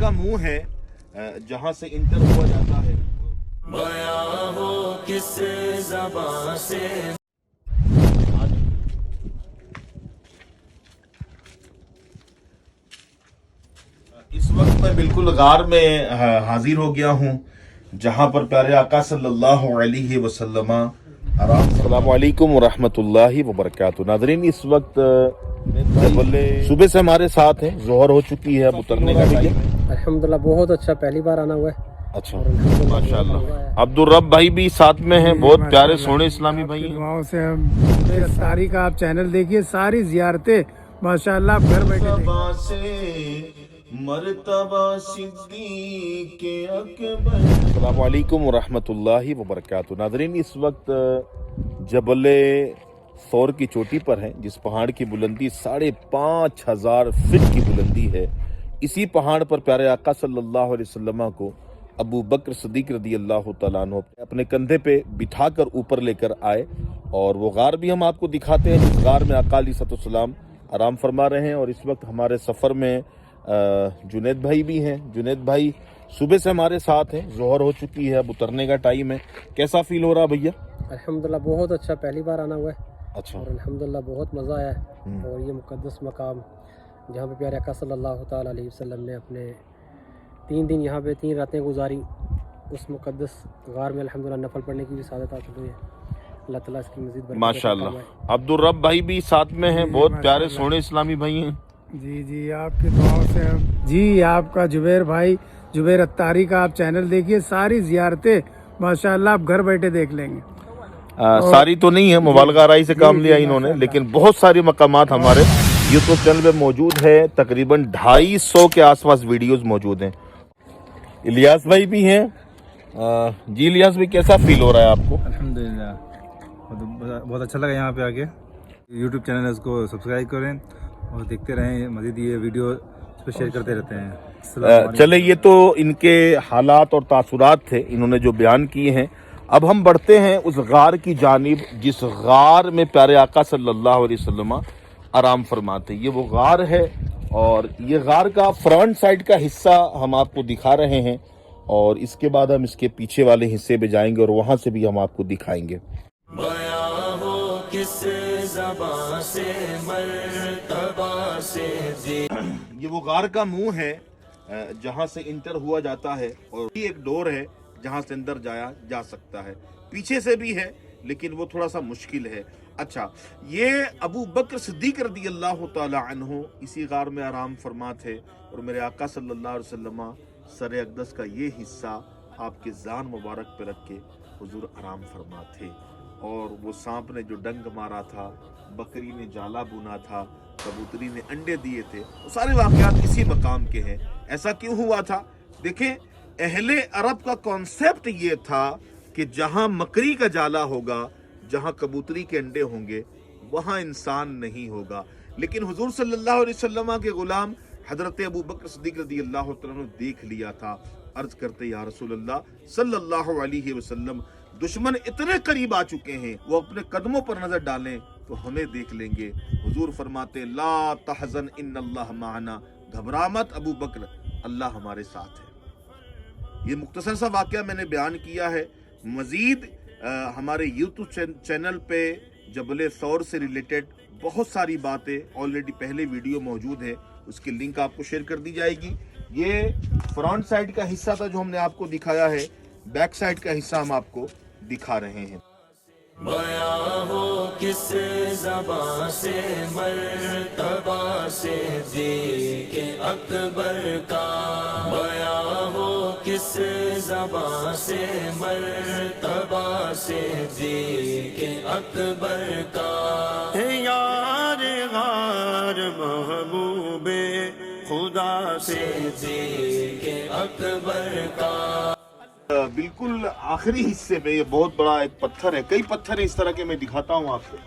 का मुंह है जहां से इंटर हुआ जाता है। बयां हो किस ज़बान से। इस वक्त मैं बिल्कुल गार में हाजिर हो गया हूँ जहाँ पर प्यारे आका सल्लल्लाहु अलैहि वसल्लम आराम। अस्सलामु अलैकुम व रहमतुल्लाहि व बरकातुहू। नाज़रीन, इस वक्त सुबह से हमारे साथ हैं, जोहर हो चुकी है, अब उतरने का टाइम है। अल्हम्दुलिल्लाह बहुत अच्छा, पहली बार आना हुआ है। अच्छा, माशाल्लाह। अब्दुल रब भाई भी साथ में हैं, बहुत प्यारे सोने इस्लामी भाई हैं। दुआओं से हम सारी का आप चैनल देखिए, सारी जियारतें माशाल्लाह आप घर बैठे अस्सलामु अलैकुम व रहमतुल्लाहि व बरकातुहू। नाज़रीन, इस वक्त जबले सौर की चोटी पर हैं, जिस पहाड़ की बुलंदी 5,500 फीट की बुलंदी है। इसी पहाड़ पर प्यारे आका सल्लल्लाहु अलैहि वसल्लम को अबू बकर सिद्दीक रदी अल्लाह तआला अन्हु अपने कंधे पे बिठाकर ऊपर लेकर आए, और वो गार भी हम आपको दिखाते हैं जिस गार में आका अलैहिस्सलाम आराम फरमा रहे हैं। और इस वक्त हमारे सफ़र में जुनैद भाई भी हैं। जुनैद भाई सुबह से हमारे साथ हैं, जोहर हो चुकी है, अब उतरने का टाइम है। कैसा फील हो रहा भैया? अल्हम्दुलिल्लाह बहुत अच्छा, पहली बार आना हुआ है। अच्छा, और अल्हम्दुलिल्लाह बहुत मज़ा आया है। और ये मुक़द्दस मकाम जहाँ पे प्यारे आका सल्लल्लाहु ताला अलैहि वसल्लम ने अपने 3 दिन यहाँ पे 3 रातें गुजारी, उस मुक़द्दस गार में अल्हम्दुलिल्लाह नफल पढ़ने की भी सादत हासिल हुई है। अल्लाह ताला इसकी मज़ीद बरकत माशाल्लाह। अब्दुल रब भाई भी साथ में हैं, बहुत प्यारे सोने इस्लामी भाई हैं। जी जी आपकी दुआओं से हम जी आपका जुबैर भाई, जुबैर अत्तारी का आप चैनल देखिए, सारी जियारतें माशाल्लाह आप घर बैठे देख लेंगे। सारी तो नहीं है, मुबालगा आराई से काम लिया इन्होंने, लेकिन बहुत सारी मकामात हमारे यूट्यूब चैनल पे मौजूद है। तकरीबन 250 के आसपास वीडियोस मौजूद हैं। इलियास भाई भी हैं। जी इलियास भाई, कैसा फील हो रहा है आपको? अल्हम्दुलिल्लाह बहुत अच्छा लगा यहाँ पे आके। यूट्यूब चैनल है उसको सब्सक्राइब करें और देखते रहें, मज़ीद ये वीडियो इस पर शेयर करते रहते हैं। चले, ये तो इनके हालात और तासुरात थे, इन्होंने जो बयान किए हैं। अब हम बढ़ते हैं उस गार की जानिब जिस गार में प्यारे आका सल्लल्लाहु अलैहि वसल्लम आराम फरमाते। ये वो गार है, और ये गार का फ्रंट साइड का हिस्सा हम आपको दिखा रहे हैं, और इसके बाद हम इसके पीछे वाले हिस्से पे जाएंगे और वहां से भी हम आपको दिखाएंगे। बयां हो किस ज़बान से, मर्तबा से जी। ये वो गार का मुंह है जहां से इंटर हुआ जाता है, और ये एक डोर है जहां से अंदर जाया जा सकता है। पीछे से भी है, लेकिन वो थोड़ा सा मुश्किल है। अच्छा, ये अबू बकर सिद्दीक रदी अल्लाह तआला अन्हु इसी गार में आराम फरमा थे, और मेरे आका सल्लल्लाहु अलैहि वसल्लम सर अक़दस का ये हिस्सा आपके जान मुबारक पे रख के हुजूर आराम फरमा थे। और वो सांप ने जो डंग मारा था, बकरी ने जाला बुना था, कबूतरी ने अंडे दिए थे, वो सारे वाक़यात इसी मकाम के हैं। ऐसा क्यों हुआ था? देखें, अहले अरब का कॉन्सेप्ट ये था कि जहां मकरी का जाला होगा, जहां कबूतरी के अंडे होंगे, वहां इंसान नहीं होगा। लेकिन हुजूर सल्लल्लाहु अलैहि वसल्लम के गुलाम हजरत अबू बकर सिद्दीक रदी अल्लाह तआला ने देख लिया था। अर्ज करते, या रसूल अल्लाह सल्लल्लाहु अलैहि वसल्लम, दुश्मन इतने करीब आ चुके हैं, वो अपने कदमों पर नजर डालें तो हमें देख लेंगे। हुजूर फरमाते, ला तहज़न इन्नल्लाह माना, घबरा मत अबू बकर, अल्लाह हमारे साथ है। ये मुख्तसर सा वाक़या मैंने बयान किया है। मजीद हमारे यूट्यूब चैनल पे जबल सौर से रिलेटेड बहुत सारी बातें ऑलरेडी पहले वीडियो मौजूद है, उसकी लिंक आपको शेयर कर दी जाएगी। ये फ्रंट साइड का हिस्सा था जो हमने आपको दिखाया है, बैक साइड का हिस्सा हम आपको दिखा रहे हैं। बयां हो किस ज़बान से, मर्तबा से जी के अकबर का। बयां हो किस ज़बान से, मर्तबा से जी के अकबर का। यार गार महबूबे खुदा से जी के अकबर का। बिल्कुल आखिरी हिस्से में ये बहुत बड़ा एक पत्थर है, कई पत्थर है इस तरह के, मैं दिखाता हूँ आपको।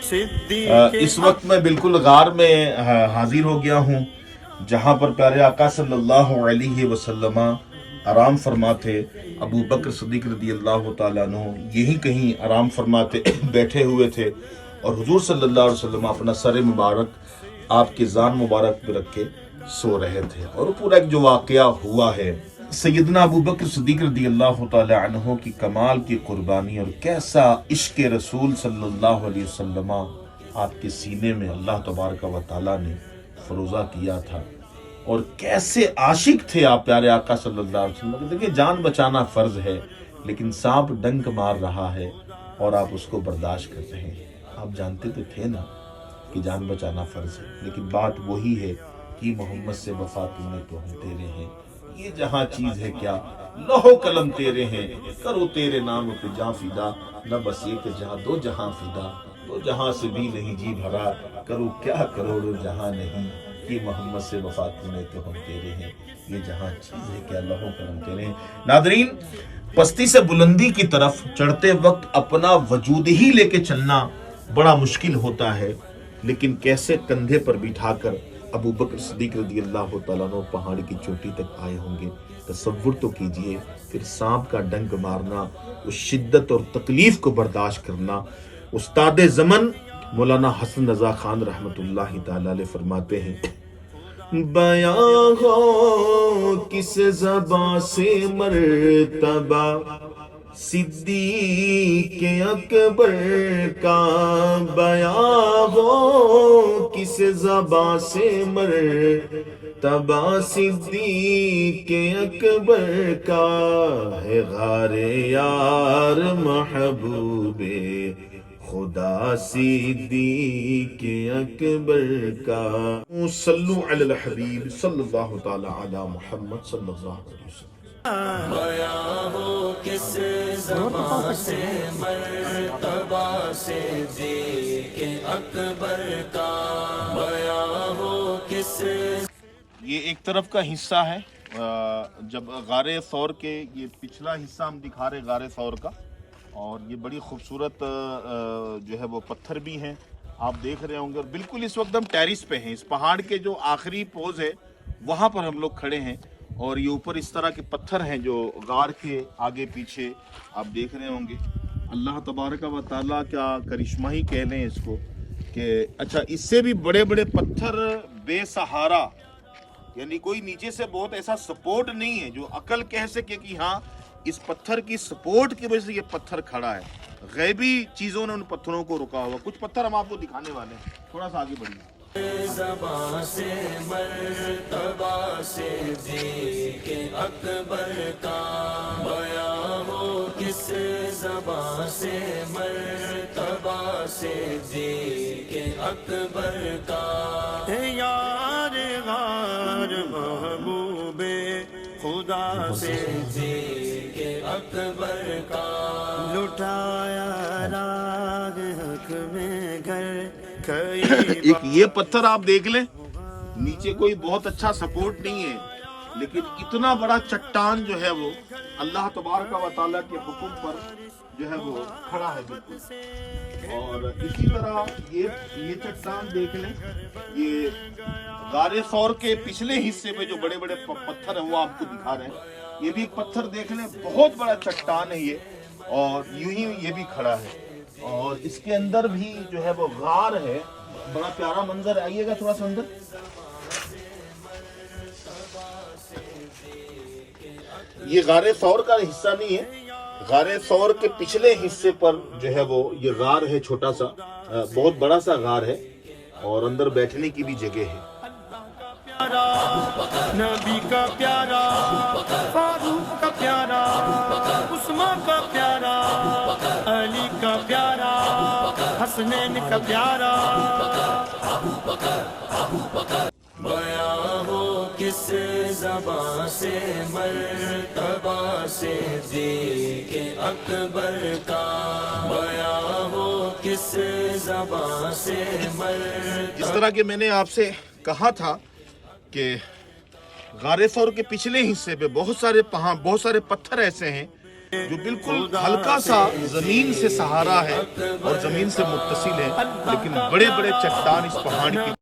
इस वक्त मैं बिल्कुल गार में हाजिर हो गया हूँ जहाँ पर प्यारे आका सल्लल्लाहु अलैहि वसल्लम आराम फरमाते। अबू बकर सिद्दीक रदी अल्लाह तआला अन्हु यही कहीं आराम फरमाते बैठे हुए थे और हुजूर सल्लल्लाहु अलैहि वसल्लम अपना सर मुबारक आपके जान मुबारक पे रख के सो रहे थे। और पूरा एक जो वाकया हुआ है, सैयदना अबू बकर सिद्दीक रदी अल्लाह तआला अन्हु की कमाल की कुर्बानी और कैसा इश्क रसूल सल्लल्लाहु अलैहि वसल्लम आपके सीने में अल्लाह तबारक व तआला ने फरोजा किया था और कैसे आशिक थे आप प्यारे आका सल्लल्लाहु अलैहि वसल्लम। देखिए जान बचाना फर्ज है, लेकिन सांप डंक मार रहा है और आप उसको बर्दाश्त कर रहे हैं। आप जानते तो थे ना कि जान बचाना फर्ज है, लेकिन बात वही है कि मोहम्मद से वफा तूने तो हम तेरे हैं, ये जहाँ चीज है क्या लौहो कलम तेरे हैं, करो तेरे नाम पे जा फिदा, न बस एक जहाँ दो जहाँ फिदा, दो जहाँ से भी नहीं जी भरा, करो क्या करोड़ों जहाँ नहीं, कि मोहम्मद से वफा तूने तो हम तेरे हैं, ये जहाँ चीज है क्या लौहो कलम तेरे हैं। नादरीन, पस्ती से बुलंदी की तरफ चढ़ते वक्त अपना वजूद ही लेके चलना बड़ा मुश्किल होता है, लेकिन कैसे कंधे पर बिठाकर अबू बकर सिद्दीक रज़ी अल्लाह तआला अन्हु पहाड़ की चोटी तक आए होंगे। तसव्वुर तो कीजिए, फिर सांप का डंक मारना, उस शिद्दत और तकलीफ को बर्दाश्त करना। उस्ताद ज़मन मौलाना हसन रज़ा खान रहमतुल्लाहि तआला अलैह फरमाते हैं, बयां हो किस ज़बां से मर्तबा सिद्दीक अकबर का, बयां हो किस ज़बां से मर्तबा सिद्दीक अकबर का, है गारे यार महबूबे खुदा सिद्दीक अकबर का। सल्लु अलल हबीब सल्लल्लाहु तआला अला मुहम्मद सल्लल्लाहु अलैहि वसल्लम। बयां हो किस ज़बां से मर्तबा से के अकबर का, बयां हो किस। ये एक तरफ का हिस्सा है, जब गारे सौर के ये पिछला हिस्सा हम दिखा रहे गारे सौर का, और ये बड़ी खूबसूरत जो है वो पत्थर भी हैं, आप देख रहे होंगे। और बिल्कुल इस वक्त हम टेरिस पे हैं, इस पहाड़ के जो आखिरी पोज है वहाँ पर हम लोग खड़े हैं, और ये ऊपर इस तरह के पत्थर हैं जो गार के आगे पीछे आप देख रहे होंगे। अल्लाह तबारक व तआला का करिश्मा ही कह लें इसको कि अच्छा, इससे भी बड़े बड़े पत्थर बेसहारा, यानी कोई नीचे से बहुत ऐसा सपोर्ट नहीं है जो अकल कह सके कि हाँ इस पत्थर की सपोर्ट की वजह से ये पत्थर खड़ा है। गैबी चीजों ने उन पत्थरों को रुका हुआ। कुछ पत्थर हम आपको दिखाने वाले हैं, थोड़ा सा आगे बढ़िए। ज़बां से मर्तबा से के अकबर का, बयां हो किस ज़बां से मर्तबा से के अकबर का, यार गार महबूबे खुदा से के अकबर का, लुटाया राग हक में घर। एक ये पत्थर आप देख लें, नीचे कोई बहुत अच्छा सपोर्ट नहीं है, लेकिन इतना बड़ा चट्टान जो है वो अल्लाह तबारक व तआला के हुक्म पर जो है वो खड़ा है बिल्कुल। और इसी तरह ये चट्टान देख लें, ये गारे सौर के पिछले हिस्से में जो बड़े बड़े पत्थर हैं वो आपको दिखा रहे हैं। ये भी एक पत्थर देख लें, बहुत बड़ा चट्टान है ये, और यूं ही ये भी खड़ा है, और इसके अंदर भी जो है वो गार है। बड़ा प्यारा मंजर, आइएगा थोड़ा सा अंदर। ये गारे सौर का हिस्सा नहीं है, गारे सौर के पिछले हिस्से पर जो है वो ये गार है, छोटा सा बहुत बड़ा सा गार है, और अंदर बैठने की भी जगह है। नबी का प्यारा, फारूक का प्यारा, उस्मान का प्यारा, अली का प्यारा, हसनैन का प्यारा, बयां हो किस ज़बां से मर्तबा से के अकबर का, बयां हो किस ज़बां से इस तरह के मैंने आपसे कहा था कि गारे सौर के पिछले हिस्से पे बहुत सारे पत्थर ऐसे हैं जो बिल्कुल हल्का सा जमीन से सहारा है और जमीन से मुत्तसिल है, लेकिन बड़े बड़े चट्टान इस पहाड़ की